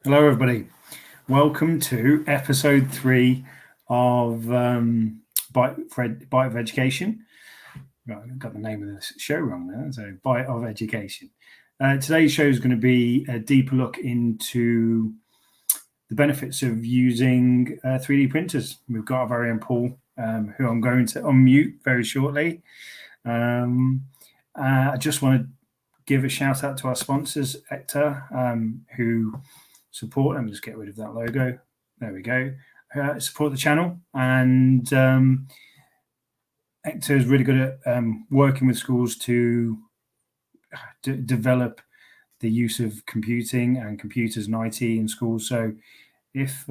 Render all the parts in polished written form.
Hello, everybody. Welcome to episode 3 of Bite of Education. Right, I got the name of the show wrong there. So, Bite of Education. Today's show is going to be a deeper look into the benefits of using 3D printers. We've got our very own Paul, who I'm going to unmute very shortly. I just want to give a shout out to our sponsors, Hector, who support. Let me just get rid of that logo. There we go. Support the channel, and Hector is really good at working with schools to develop the use of computing and computers and IT in schools. So if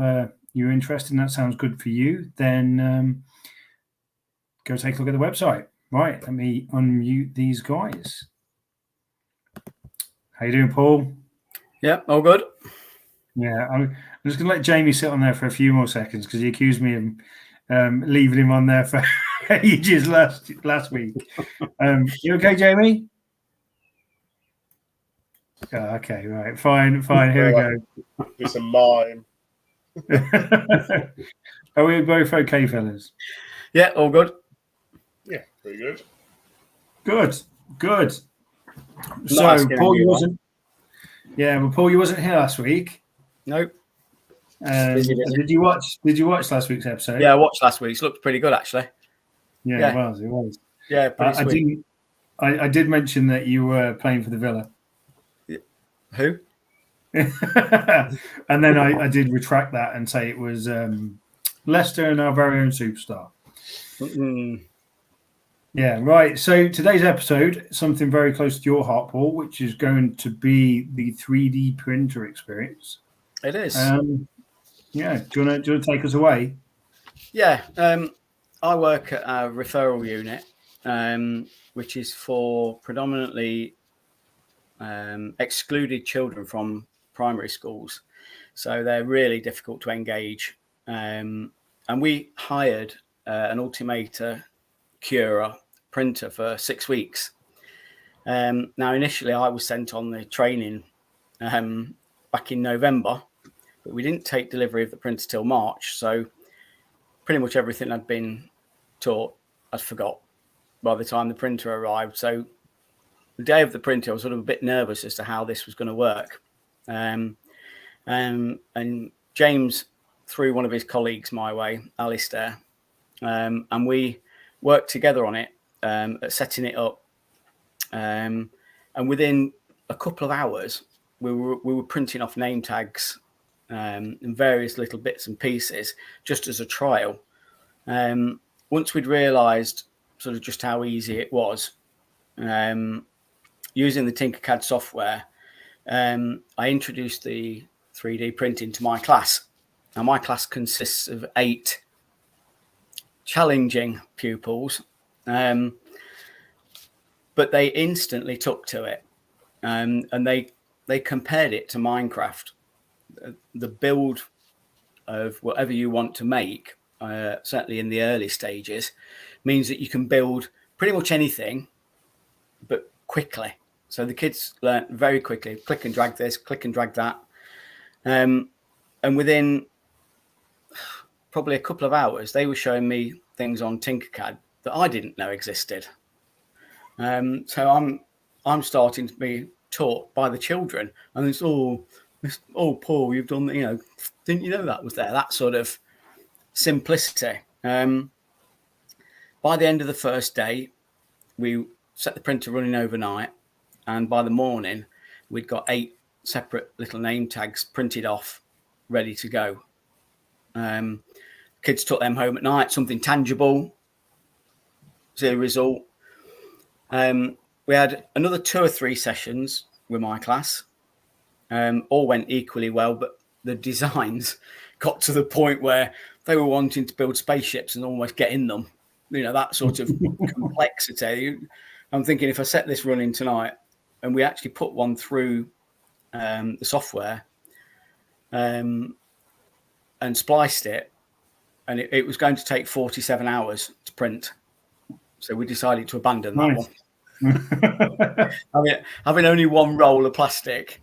you're interested and that sounds good for you, then go take a look at the website. Right, let me unmute these guys. How you doing, Paul? Yeah, all good. Yeah, I'm just going to let Jamie sit on there for a few more seconds because he accused me of leaving him on there for ages last week. You okay, Jamie? Oh, okay, right, fine. Here we go. Do some mime. Are we both okay, fellas? Yeah, all good. Yeah, pretty good. Good. So, Paul, you wasn't. Yeah, well, Paul, you wasn't here last week. Nope. Did you watch last week's episode? Yeah, I watched last week's. Looked pretty good, actually. Yeah, it was. Yeah, pretty sweet. I did mention that you were playing for the Villa. Who? And then I did retract that and say it was Leicester and our very own superstar. Mm-mm. Yeah, right. So today's episode, something very close to your heart, Paul, which is going to be the 3D printer experience. It is. Yeah. Do you want to take us away? Yeah. I work at a referral unit, which is for predominantly excluded children from primary schools. So they're really difficult to engage. And we hired an Ultimator Cura printer for 6 weeks. Now, initially, I was sent on the training back in November, but we didn't take delivery of the printer till March. So pretty much everything I'd been taught, I'd forgot by the time the printer arrived. So the day of the printer, I was sort of a bit nervous as to how this was going to work. And James threw one of his colleagues my way, Alistair, and we worked together on it, at setting it up. And within a couple of hours, we were printing off name tags and various little bits and pieces just as a trial. Once we'd realised sort of just how easy it was, using the Tinkercad software, I introduced the 3D printing to my class. Now, my class consists of 8 challenging pupils, but they instantly took to it, and they compared it to Minecraft. The build of whatever you want to make, certainly in the early stages, means that you can build pretty much anything, but quickly. So the kids learn very quickly, click and drag this, click and drag that. And within probably a couple of hours, they were showing me things on Tinkercad that I didn't know existed. So I'm starting to be taught by the children, and it's Paul, you've done, didn't you know that was there? That sort of simplicity. By the end of the first day, we set the printer running overnight, and by the morning, we'd got 8 separate little name tags printed off, ready to go. Kids took them home at night, something tangible. See the result. We had another 2 or 3 sessions with my class. All went equally well, but the designs got to the point where they were wanting to build spaceships and almost get in them. That sort of complexity. I'm thinking, if I set this running tonight and we actually put one through the software and spliced it, and it was going to take 47 hours to print. So we decided to abandon that one. Having only one roll of plastic,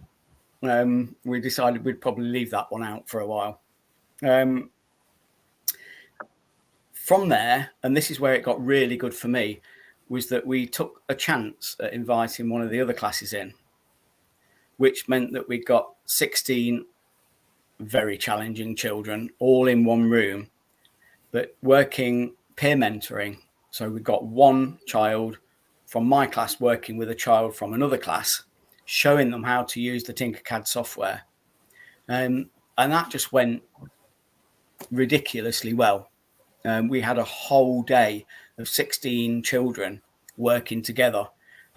we decided we'd probably leave that one out for a while. From there, and this is where it got really good for me, was that we took a chance at inviting one of the other classes in, which meant that we got 16 very challenging children all in one room, but working peer mentoring. So we got one child from my class working with a child from another class, showing them how to use the Tinkercad software. And that just went ridiculously well. We had a whole day of 16 children working together.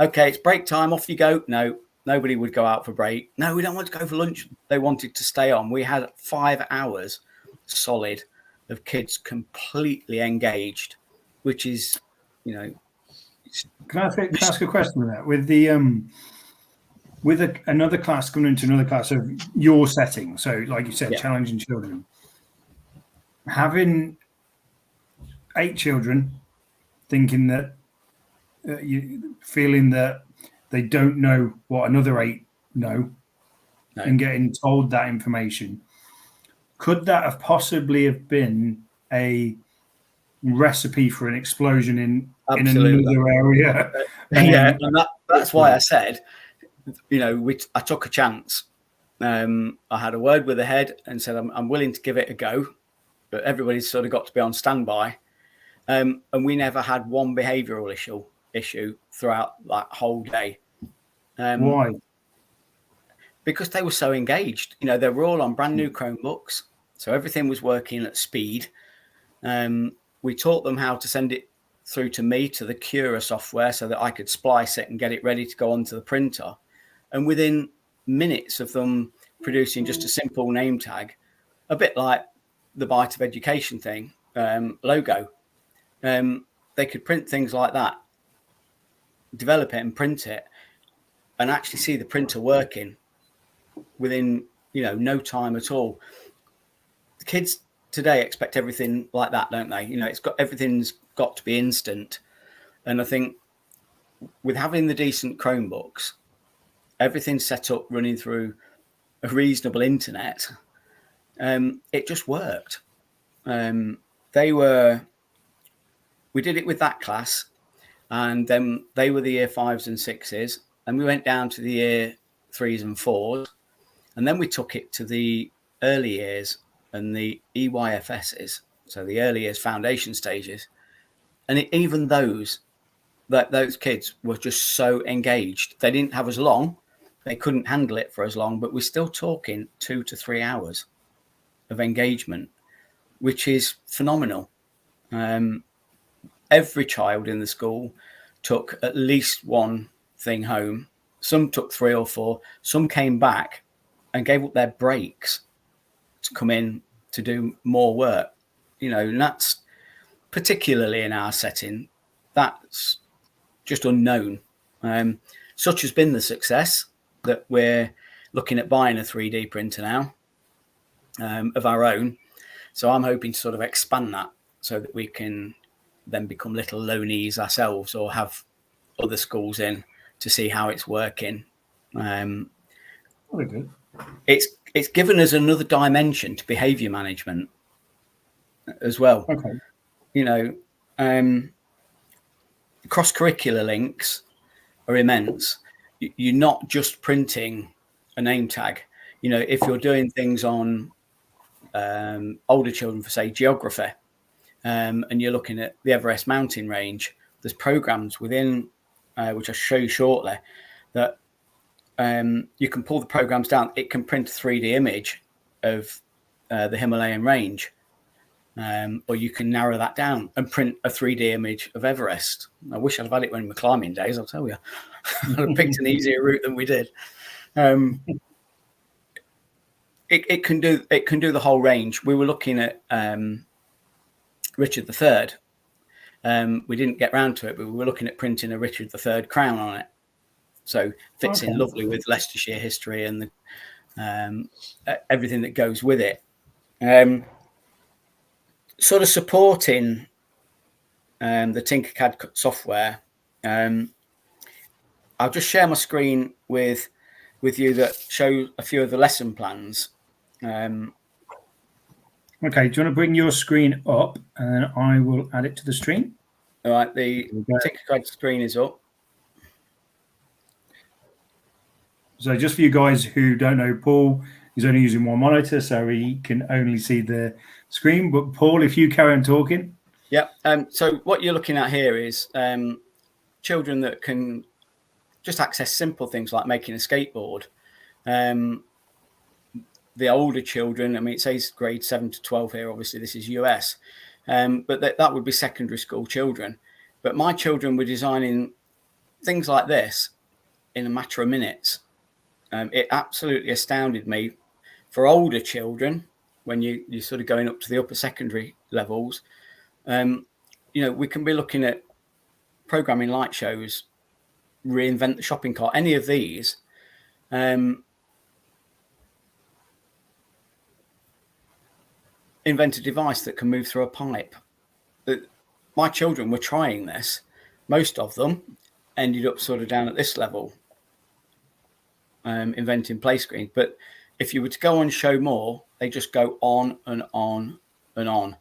Okay, it's break time, off you go. No, nobody would go out for break. No, we don't want to go for lunch. They wanted to stay on. We had 5 hours solid of kids completely engaged, which is, Can I ask a question with that? With the another class coming into another class of your setting, so like you said, challenging children, having 8 children thinking that feeling that they don't know what another 8 know, and getting told that information, could that have possibly have been a recipe for an explosion in another area? And that's why I said, I took a chance. I had a word with the head and said, I'm willing to give it a go, but everybody's sort of got to be on standby. And we never had one behavioural issue throughout that whole day. Why? Because they were so engaged. They were all on brand new Chromebooks, so everything was working at speed. We taught them how to send it through to me, to the Cura software, so that I could splice it and get it ready to go onto the printer. And within minutes of them producing just a simple name tag, a bit like the Bite of Education thing, logo, they could print things like that, develop it and print it, and actually see the printer working within, no time at all. The kids today expect everything like that, don't they? Everything's got to be instant. And I think with having the decent Chromebooks, everything's set up running through a reasonable internet, it just worked. We did it with that class, and then they were the year 5s and 6s, and we went down to the year 3s and 4s, and then we took it to the early years and the EYFSs, so the early years foundation stages. And even those kids were just so engaged. They didn't have as long, they couldn't handle it for as long, but we're still talking 2 to 3 hours of engagement, which is phenomenal. Every child in the school took at least one thing home. Some took 3 or 4. Some came back and gave up their breaks to come in to do more work. And that's particularly in our setting, that's just unknown. Such has been the success that we're looking at buying a 3D printer now of our own. So I'm hoping to sort of expand that so that we can then become little loanies ourselves, or have other schools in to see how it's working. Very good. It's given us another dimension to behaviour management as well. Okay. Cross-curricular links are immense. You're not just printing a name tag. If you're doing things on older children for, say, geography, and you're looking at the Everest mountain range, there's programs within, which I'll show you shortly, that you can pull the programs down. It can print a 3D image of the Himalayan range, or you can narrow that down and print a 3D image of Everest. I wish I'd have had it when my climbing days, I'll tell you. I'd have picked an easier route than we did. It can do the whole range. We were looking at Richard III. We didn't get round to it, but we were looking at printing a Richard III crown on it. So fits in lovely with Leicestershire history and everything that goes with it. Sort of supporting the Tinkercad software. I'll just share my screen with with you that show a few of the lesson plans. Okay, do you want to bring your screen up and then I will add it to the stream? All right, the Tinkercad screen is up. So just for you guys who don't know, Paul is only using one monitor, so he can only see the screen. But Paul, if you carry on talking. Yeah. So what you're looking at here is children that can just access simple things like making a skateboard. The older children, I mean, it says grade 7 to 12 here. Obviously, this is US, but that would be secondary school children. But my children were designing things like this in a matter of minutes. It absolutely astounded me. For older children, when you're sort of going up to the upper secondary levels, we can be looking at programming light shows, reinvent the shopping cart, any of these. Invent a device that can move through a pipe. My children were trying this. Most of them ended up sort of down at this level, inventing play screens. But if you were to go on show more, they just go on and on and on.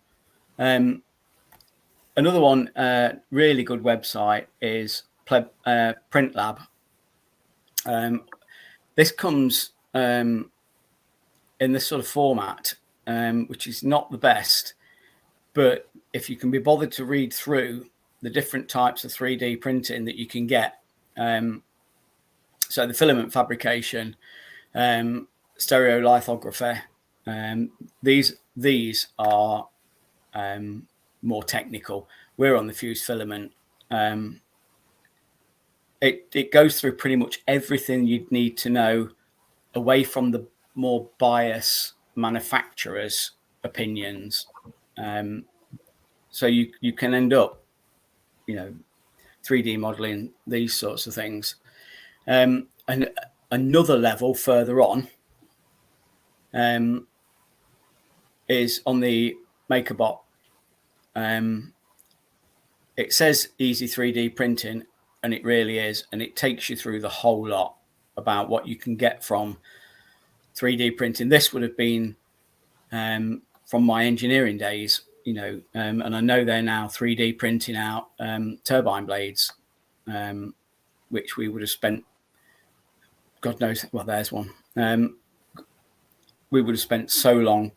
Another one, really good website is Print Lab. This comes in this sort of format, which is not the best, but if you can be bothered to read through the different types of 3D printing that you can get, so the filament fabrication, stereolithography, these are more technical. We're on the fused filament. It goes through pretty much everything you'd need to know away from the more bias manufacturers' opinions. So you can end up, 3D modeling these sorts of things. And another level further on is on the MakerBot. It says easy 3D printing, and it really is. And it takes you through the whole lot about what you can get from 3D printing. This would have been from my engineering days, and I know they're now 3D printing out turbine blades, which we would have spent, God knows, well, there's one. We would have spent so long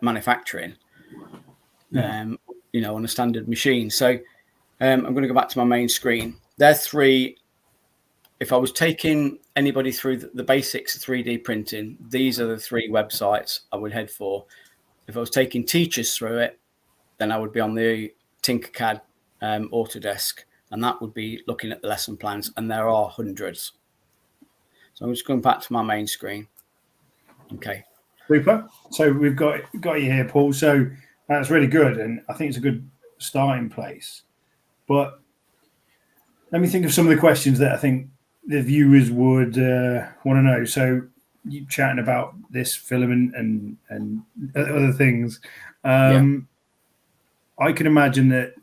manufacturing, on a standard machine. So I'm going to go back to my main screen. There are three. If I was taking anybody through the basics of 3D printing, these are the three websites I would head for. If I was taking teachers through it, then I would be on the Tinkercad Autodesk, and that would be looking at the lesson plans, and there are hundreds. So I'm just going back to my main screen. Okay. Super. So we've got you here, Paul. So that's really good, and I think it's a good starting place. But let me think of some of the questions that I think the viewers would want to know. So you chatting about this filament and other things. I can imagine that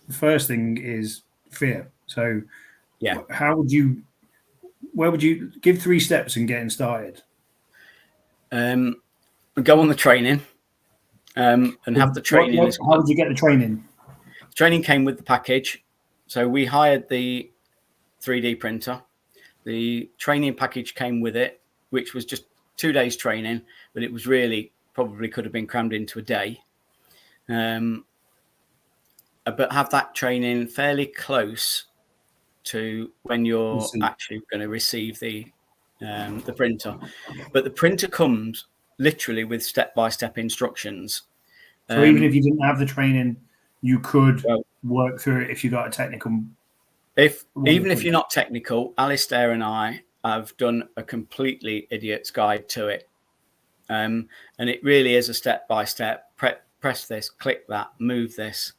the first thing is fear. So yeah, where would you give 3 steps in getting started? Go on the training and have the training. How did you get the training? Training came with the package. So we hired the 3D printer. The training package came with it, which was just 2 days training, but it was really probably could have been crammed into a day. But have that training fairly close to when you're actually going to receive the printer. But the printer comes literally with step-by-step instructions. So even if you didn't have the training, you could work through it if you got a technical. Even if you're not technical, Alistair and I have done a completely idiot's guide to it. And it really is a step-by-step. Press this, click that, move this.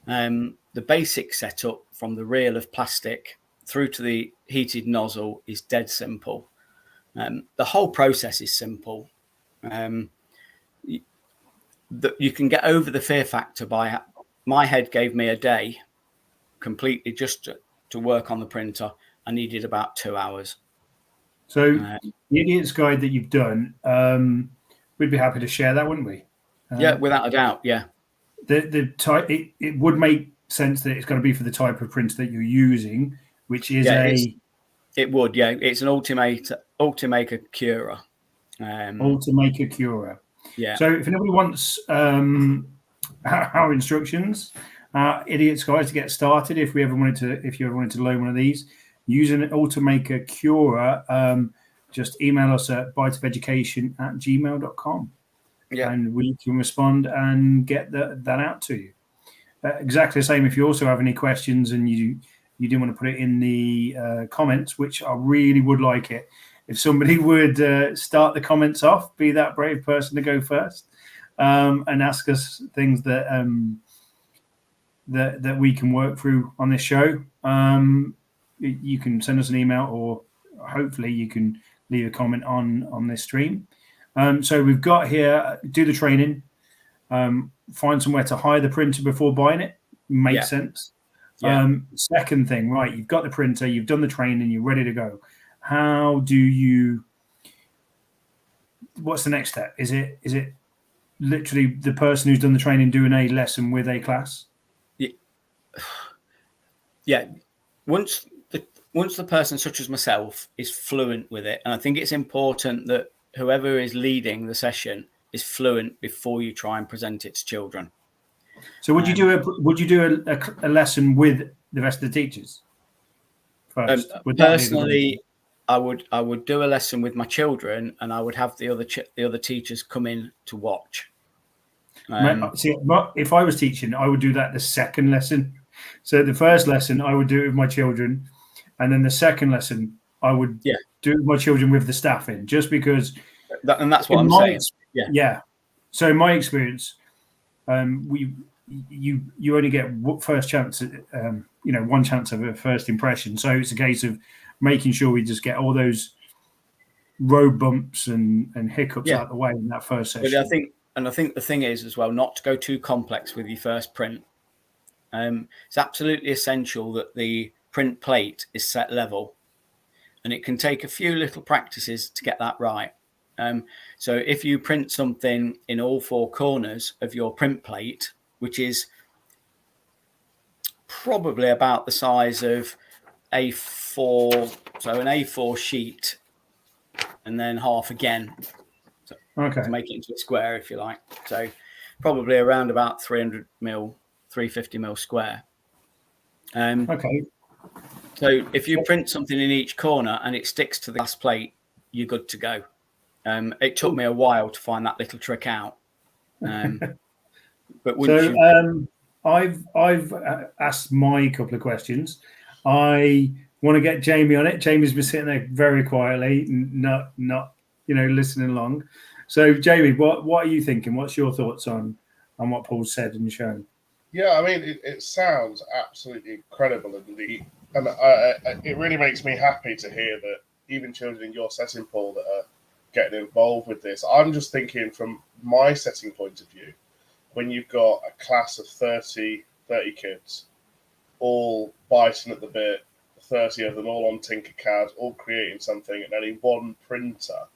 The basic setup from the reel of plastic through to the heated nozzle is dead simple. The whole process is simple. You can get over the fear factor by my head gave me a day completely just to work on the printer. I needed about 2 hours. So the Idiot's Guide that you've done, we'd be happy to share that, wouldn't we? Yeah, without a doubt. Yeah. The type it would make sense that it's going to be for the type of printer that you're using, which is it would, yeah. It's an Ultimaker Cura. Ultimaker Cura. Yeah. So if anybody wants our instructions, Idiot's Guide to get started, if you ever wanted to loan one of these, using an Ultimaker Cura, just email us at biteofeducation@gmail.com. Yeah. And we can respond and get that out to you. Exactly the same if you also have any questions and you didn't want to put it in the comments, which I really would like it. If somebody would start the comments off, be that brave person to go first, and ask us things that we can work through on this show. You can send us an email, or hopefully you can leave a comment on this stream. So we've got here, do the training, find somewhere to hire the printer before buying it. Makes sense. Yeah. Second thing, right, you've got the printer, you've done the training, you're ready to go. What's the next step? Is it literally the person who's done the training doing a lesson with a class? Yeah. Once the person, such as myself, is fluent with it, and I think it's important that whoever is leading the session is fluent before you try and present it to children. So would you do a lesson with the rest of the teachers first? Personally, I would do a lesson with my children, and I would have the other teachers come in to watch. See, if I was teaching, I would do that the second lesson. So the first lesson I would do it with my children, and then the second lesson I would do it with my children with the staff in, just because. And that's what I'm saying. Yeah. So in my experience, you only get first chance, one chance of a first impression. So it's a case of making sure we just get all those road bumps and hiccups out of the way in that first session. But I think the thing is as well, not to go too complex with your first print. It's absolutely essential that the print plate is set level, and it can take a few little practices to get that right. So if you print something in all four corners of your print plate, which is probably about the size of A4, so an A4 sheet, and then half again, to make it into a square, if you like. So probably around about 300 mil, 350 mil square. So if you print something in each corner and it sticks to the glass plate, you're good to go. It took me a while to find that little trick out. But I've asked my couple of questions. I want to get Jamie on it. Jamie's been sitting there very quietly, not listening along. So Jamie, what are you thinking? What's your thoughts on what Paul said and shown? Yeah, I mean, it sounds absolutely incredible, and it really makes me happy to hear that even children in your setting, Paul, that are getting involved with this. I'm just thinking from my setting point of view, when you've got a class of 30 kids, all biting at the bit, 30 of them all on Tinkercad, all creating something, and only one printer,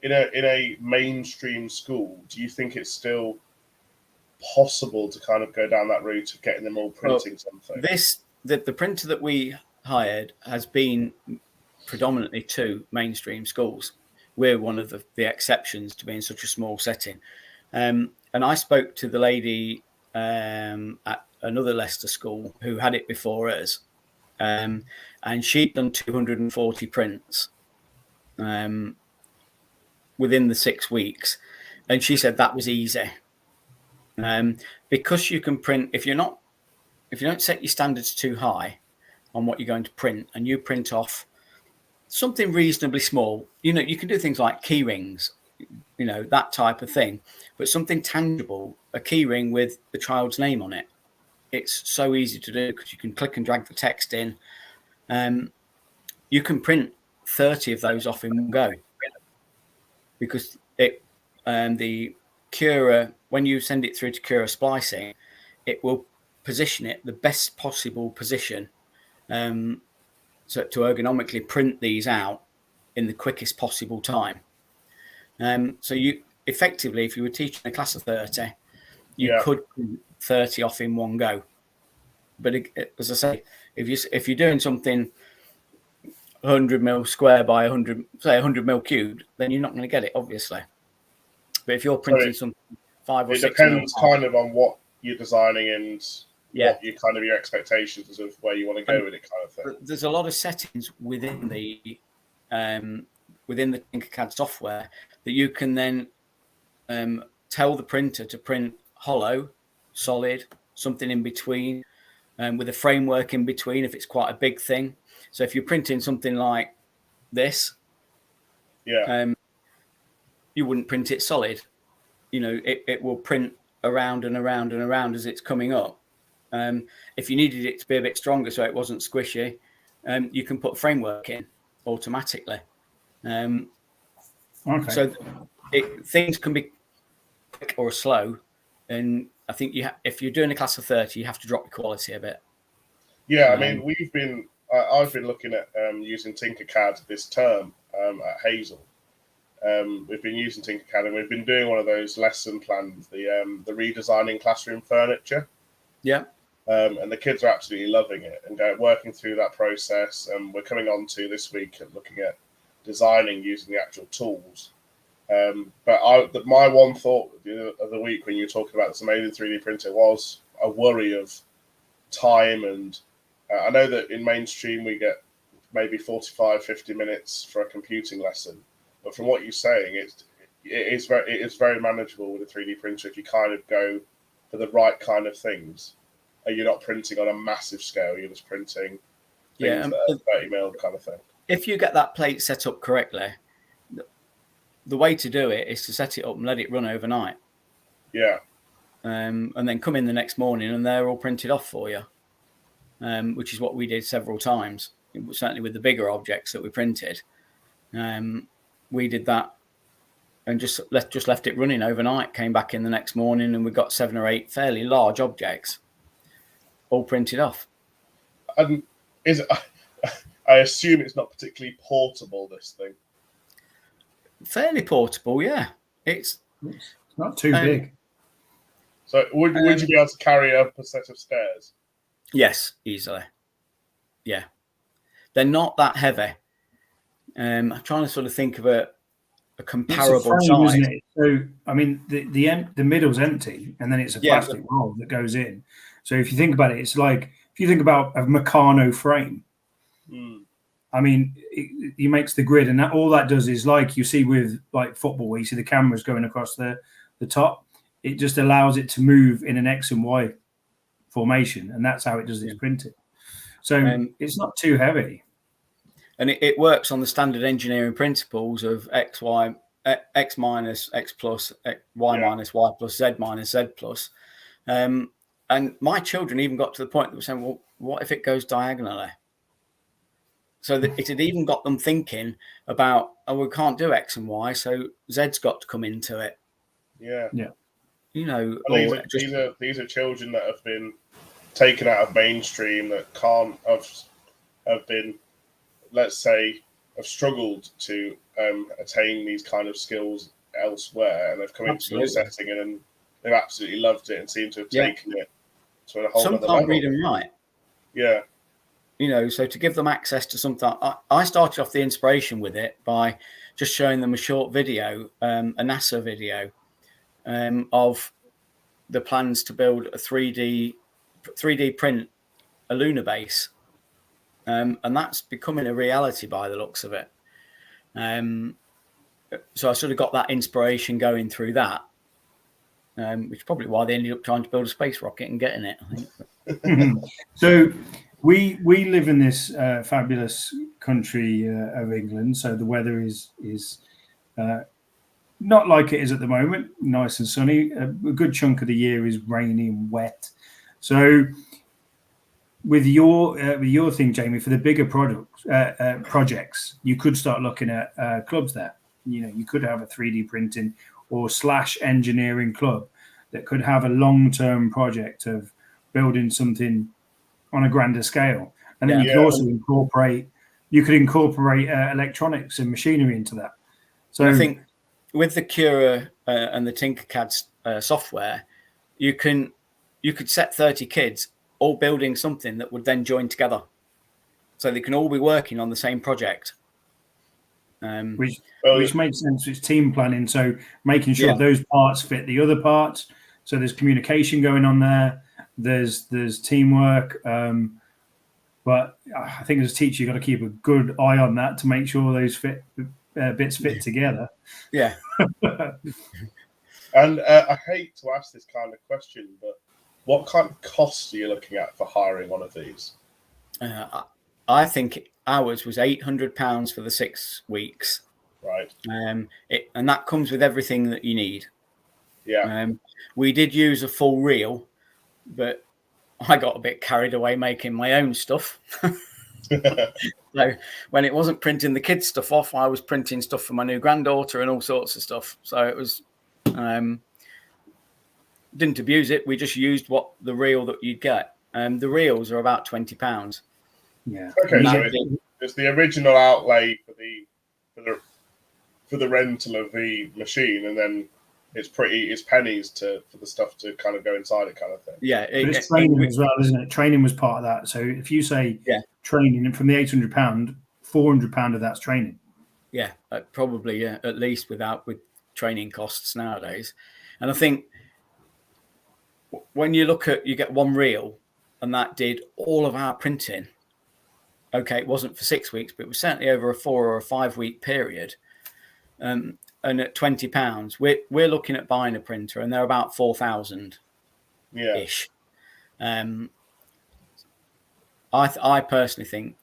in a mainstream school, do you think it's still possible to kind of go down that route of getting them all printing something? The printer that we hired has been predominantly to mainstream schools. We're one of the exceptions to being such a small setting. And I spoke to the lady at another Leicester school who had it before us, and she'd done 240 prints within the 6 weeks, and she said that was easy, because you can print if you don't set your standards too high on what you're going to print, and you print off something reasonably small. You can do things like key rings, that type of thing, but something tangible, a key ring with the child's name on it. It's so easy to do because you can click and drag the text in. You can print 30 of those off in one go, because the Cura, when you send it through to Cura splicing, it will position it the best possible position, so to ergonomically print these out in the quickest possible time. So you effectively, if you were teaching a class of 30, you could print 30 off in one go. But as I say, if you're doing something 100 mil square by 100 mil cubed, then you're not going to get it, obviously. But if you're printing something 5 or 6 it depends kind of on what you're designing and what your expectations of where you want to go with it, kind of thing. There's a lot of settings within the Tinkercad software that you can then tell the printer to print hollow, solid, something in between, with a framework in between if it's quite a big thing. So if you're printing something like this, you wouldn't print it solid. It will print around and around and around as it's coming up. If you needed it to be a bit stronger so it wasn't squishy, you can put framework in automatically. So things can be quick or slow, and I think if you're doing a class of 30, you have to drop your quality a bit. Yeah, I mean, I've been looking at using Tinkercad this term at Hazel. We've been using Tinkercad, and we've been doing one of those lesson plans, the redesigning classroom furniture. Yeah. And the kids are absolutely loving it and working through that process. And we're coming on to this week and looking at designing using the actual tools. But my one thought of the week when you were talking about this amazing 3D printer was a worry of time. And I know that in mainstream we get maybe 45, 50 minutes for a computing lesson. But from what you're saying, it is very manageable with a 3D printer if you kind of go for the right kind of things. You're not printing on a massive scale. You're just printing things that are 30 mil kind of thing. If you get that plate set up correctly, the way to do it is to set it up and let it run overnight. Yeah. And then come in the next morning and they're all printed off for you, which is what we did several times, certainly with the bigger objects that we printed. We did that and just left it running overnight, came back in the next morning, and we got 7 or 8 fairly large objects all printed off. And I assume it's not particularly portable, this thing. Fairly portable, yeah. It's not too big. So would you be able to carry up a set of stairs? Yes, easily. Yeah. They're not that heavy. I'm trying to sort of think of a comparable frame, size. Isn't it? So, I mean, the middle's empty, and then it's a plastic roll that goes in. So if you think about it, it's like if you think about a Meccano frame. I mean, he makes the grid, and all that does is like you see with like football, where you see the cameras going across the top. It just allows it to move in an X and Y formation, and that's how it does its printing. So it's not too heavy. And it works on the standard engineering principles of X minus X plus, Y minus Y plus, Z minus Z plus. And my children even got to the point that were saying, well, what if it goes diagonally? So that it had even got them thinking about, we can't do X and Y, so Z's got to come into it. Yeah. These are children that have been taken out of mainstream, that can't have been, let's say, have struggled to attain these kind of skills elsewhere, and they've come into the setting and they've absolutely loved it and seem to have taken it to a whole other level. Some can't read and write. Yeah. So to give them access to something, I started off the inspiration with it by just showing them a short video, a NASA video, of the plans to build a 3D print a lunar base, and that's becoming a reality by the looks of it. So I sort of got that inspiration going through that, which is probably why they ended up trying to build a space rocket and getting it, I think. So we live in this fabulous country of England, so the weather is not like it is at the moment, nice and sunny. A good chunk of the year is rainy and wet. So with your thing, Jamie, for the bigger projects, you could start looking at clubs there. You could have a 3D printing or / engineering club that could have a long-term project of building something on a grander scale. And then you could also incorporate you could incorporate electronics and machinery into that. So I think with the Cura and the Tinkercad software, you could set 30 kids all building something that would then join together, so they can all be working on the same project. Which makes sense. It's team planning, so making sure those parts fit the other parts. So there's communication going on there. There's teamwork. But I think as a teacher, you've got to keep a good eye on that to make sure those bits fit together. Yeah. And I hate to ask this kind of question, but what kind of costs are you looking at for hiring one of these? I think ours was £800 for the 6 weeks. Right. And that comes with everything that you need. Yeah. We did use a full reel, but I got a bit carried away making my own stuff. So when it wasn't printing the kids' stuff off, I was printing stuff for my new granddaughter and all sorts of stuff. So it was, didn't abuse it. We just used the reel that you'd get. The reels are about £20. Yeah. Okay. So it's the original outlay for the rental of the machine, and then it's pennies for the stuff to kind of go inside it, kind of thing. Yeah, it's training as well, isn't it? Training was part of that. So if you say training, and from the £800, £400 of that's training. Yeah, probably at least with training costs nowadays. And I think when you get one reel, and that did all of our printing. Okay, it wasn't for 6 weeks, but it was certainly over a 4 or a 5 week period. And at £20, we're looking at buying a printer, and they're about 4,000 ish. I personally think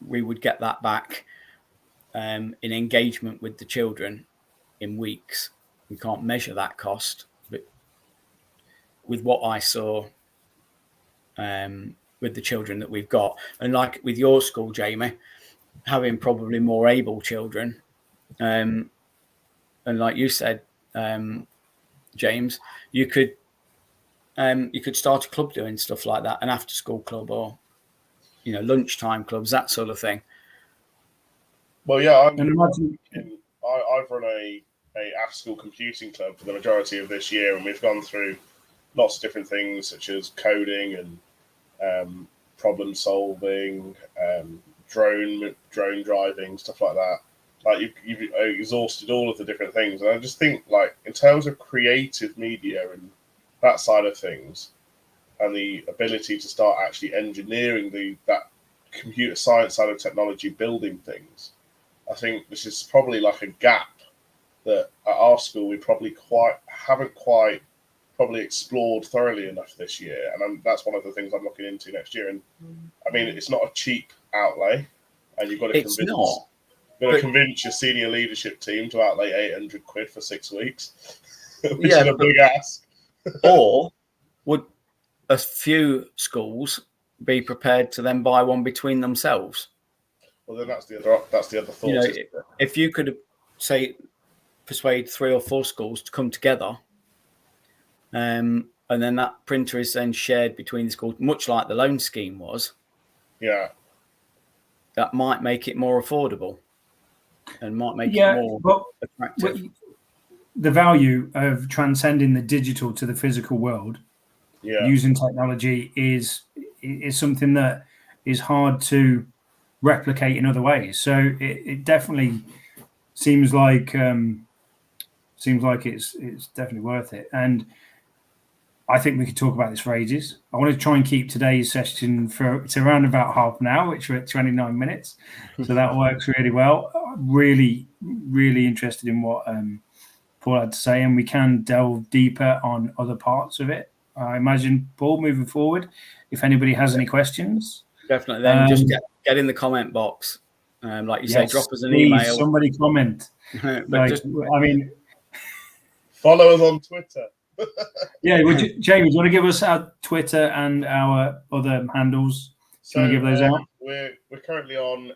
we would get that back in engagement with the children in weeks. We can't measure that cost, but with what I saw with the children that we've got, and like with your school, Jamie, having probably more able children, and like you said, James, you could start a club doing stuff like that, an after school club, or lunchtime clubs, that sort of thing. Well, yeah, I've run a after school computing club for the majority of this year, and we've gone through lots of different things such as coding and problem solving, drone driving, stuff like that. Like you've exhausted all of the different things, and I just think, like, in terms of creative media and that side of things, and the ability to start actually engineering that computer science side of technology, building things, I think this is probably like a gap that at our school we haven't quite explored thoroughly enough this year, and that's one of the things I'm looking into next year. And I mean, it's not a cheap outlay, and you've got to convince your senior leadership team to outlay £800 for 6 weeks, which is a big ask. Or would a few schools be prepared to then buy one between themselves? Well, then that's the other thought. If you could say persuade 3 or 4 schools to come together, and then that printer is then shared between the schools, much like the loan scheme was. Yeah, that might make it more affordable, and might make it more attractive. The value of transcending the digital to the physical world, using technology, is something that is hard to replicate in other ways. So it definitely seems like it's definitely worth it. And I think we could talk about this for ages. I want to try and keep today's session to around about half an hour, which we're at 29 minutes. So that works really well. Really, really interested in what Paul had to say, and we can delve deeper on other parts of it. I imagine, Paul, moving forward, if anybody has any questions. Definitely. Then just get in the comment box. Like you say, drop us an email. Somebody comment. Follow us on Twitter. Jamie, do you want to give us our Twitter and our other handles? Do you want to give those out? We're currently on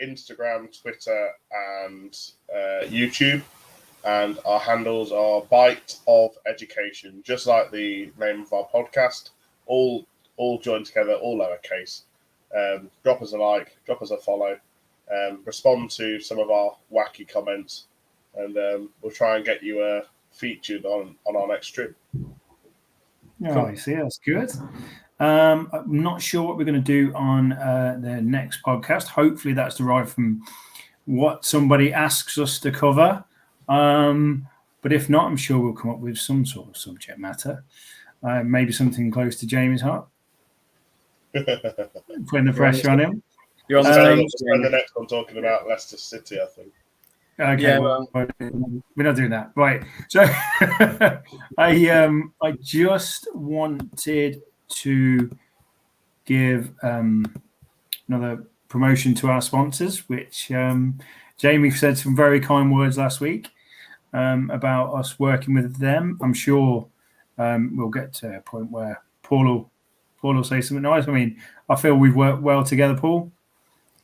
Instagram, Twitter, and YouTube, and our handles are Bite of Education, just like the name of our podcast. All joined together, all lowercase. Drop us a like, drop us a follow, respond to some of our wacky comments, and we'll try and get you featured on our next stream. Oh, I see. That's good. I'm not sure what we're going to do on the next podcast. Hopefully, that's derived from what somebody asks us to cover. But if not, I'm sure we'll come up with some sort of subject matter. Maybe something close to Jamie's heart. Putting the pressure on him. You're on the We'll stage. spend the next one talking about Leicester City, I think. Okay, Yeah, well, we're not doing that, right? So, I just wanted to give another promotion to our sponsors, which Jamie said some very kind words last week about us working with them. I'm sure we'll get to a point where Paul will say something nice. I mean, I feel we've worked well together, Paul.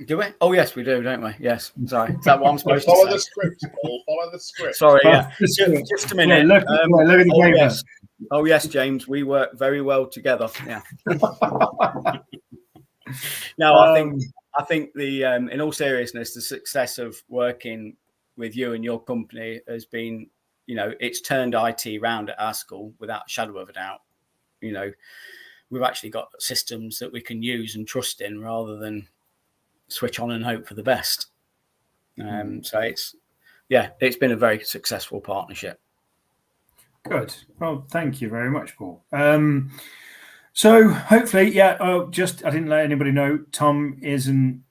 Do we? Oh, yes, we do, don't we? Yes. Sorry. Is that what I'm supposed to Follow say? the script, Paul. Follow the script. Sorry, yeah. Follow the script. Just a minute. Yeah, look at the oh, paper. yes. Oh, yes, James. We work very well together. Yeah. No, I think the in all seriousness, the success of working with you and your company has been, it's turned IT round at our school without a shadow of a doubt. We've actually got systems that we can use and trust in rather than switch on and hope for the best. So it's been a very successful partnership. Good. Well, thank you very much, Paul. So hopefully, I didn't let anybody know Tom wasn't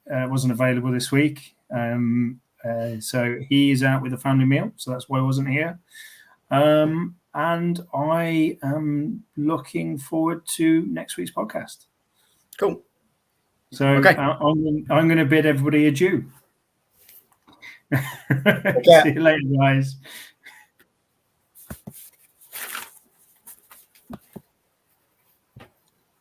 available this week. So he is out with a family meal, so that's why I wasn't here. And I am looking forward to next week's podcast. Cool. So Okay. I'm going to bid everybody adieu. See you later, guys.